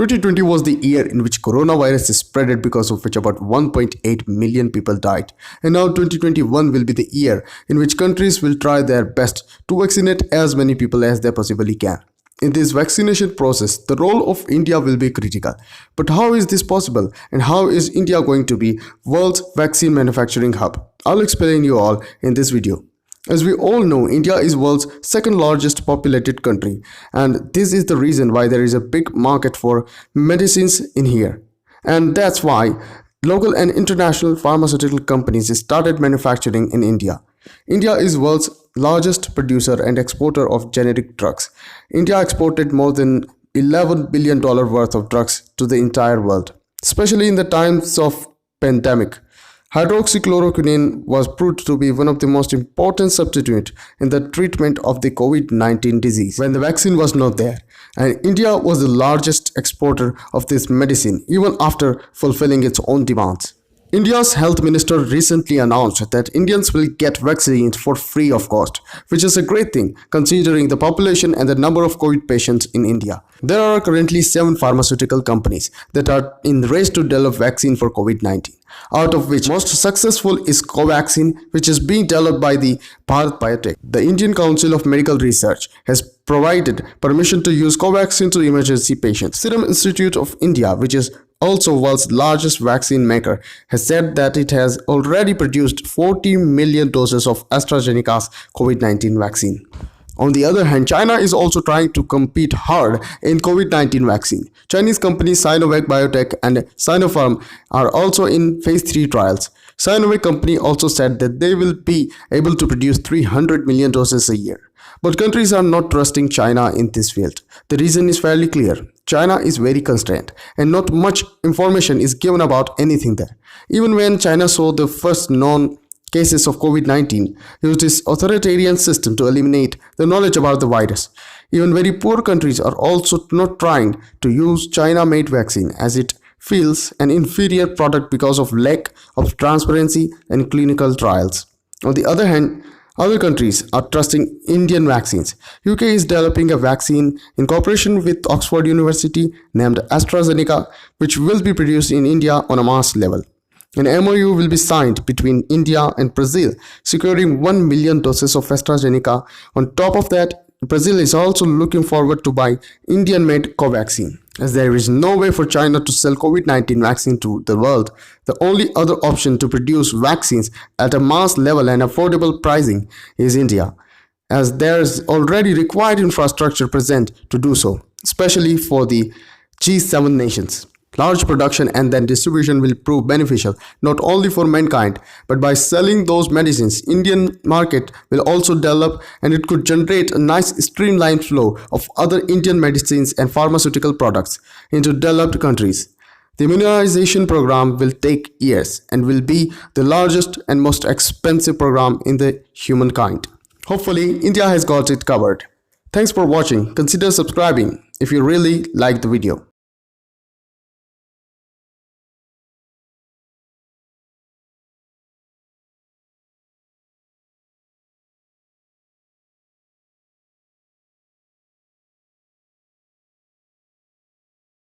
2020 was the year in which coronavirus spread, because of which about 1.8 million people died. And now 2021 will be the year in which countries will try their best to vaccinate as many people as they possibly can. In this vaccination process, the role of India will be critical. But how is this possible, and how is India going to be world's vaccine manufacturing hub? I'll explain you all in this video. As we all know, India is world's second largest populated country, and this is the reason why there is a big market for medicines in here. And that's why local and international pharmaceutical companies started manufacturing in India. India is world's largest producer and exporter of generic drugs. India exported more than $11 billion worth of drugs to the entire world, especially in the times of pandemic. Hydroxychloroquine was proved to be one of the most important substitutes in the treatment of the COVID-19 disease when the vaccine was not there. And India was the largest exporter of this medicine even after fulfilling its own demands. India's health minister recently announced that Indians will get vaccines for free of cost, which is a great thing considering the population and the number of COVID patients in India. There are currently 7 pharmaceutical companies that are in the race to develop vaccine for COVID-19, out of which most successful is Covaxin, which is being developed by the Bharat Biotech. The Indian Council of Medical Research has provided permission to use Covaxin to emergency patients. Serum Institute of India, which is also world's largest vaccine maker, has said that it has already produced 40 million doses of AstraZeneca's COVID-19 vaccine. On the other hand, China is also trying to compete hard in COVID-19 vaccine. Chinese companies Sinovac Biotech and Sinopharm are also in phase 3 trials. Sinovac company also said that they will be able to produce 300 million doses a year. But countries are not trusting China in this field. The reason is fairly clear. China is very constrained and not much information is given about anything there. Even when China saw the first known cases of COVID-19, used its authoritarian system to eliminate the knowledge about the virus. Even very poor countries are also not trying to use China-made vaccine, as it feels an inferior product because of lack of transparency and clinical trials. On the other hand, other countries are trusting Indian vaccines. UK is developing a vaccine in cooperation with Oxford University named AstraZeneca, which will be produced in India on a mass level. An MOU will be signed between India and Brazil, securing 1 million doses of AstraZeneca. On top of that, Brazil is also looking forward to buy Indian-made Covaxin. As there is no way for China to sell COVID-19 vaccine to the world, the only other option to produce vaccines at a mass level and affordable pricing is India, as there is already required infrastructure present to do so, especially for the G7 nations. Large production and then distribution will prove beneficial not only for mankind, but by selling those medicines, Indian market will also develop, and it could generate a nice streamlined flow of other Indian medicines and pharmaceutical products into developed countries. The immunization program will take years and will be the largest and most expensive program in the humankind. Hopefully, India has got it covered. Thanks for watching. Consider subscribing if you really liked the video.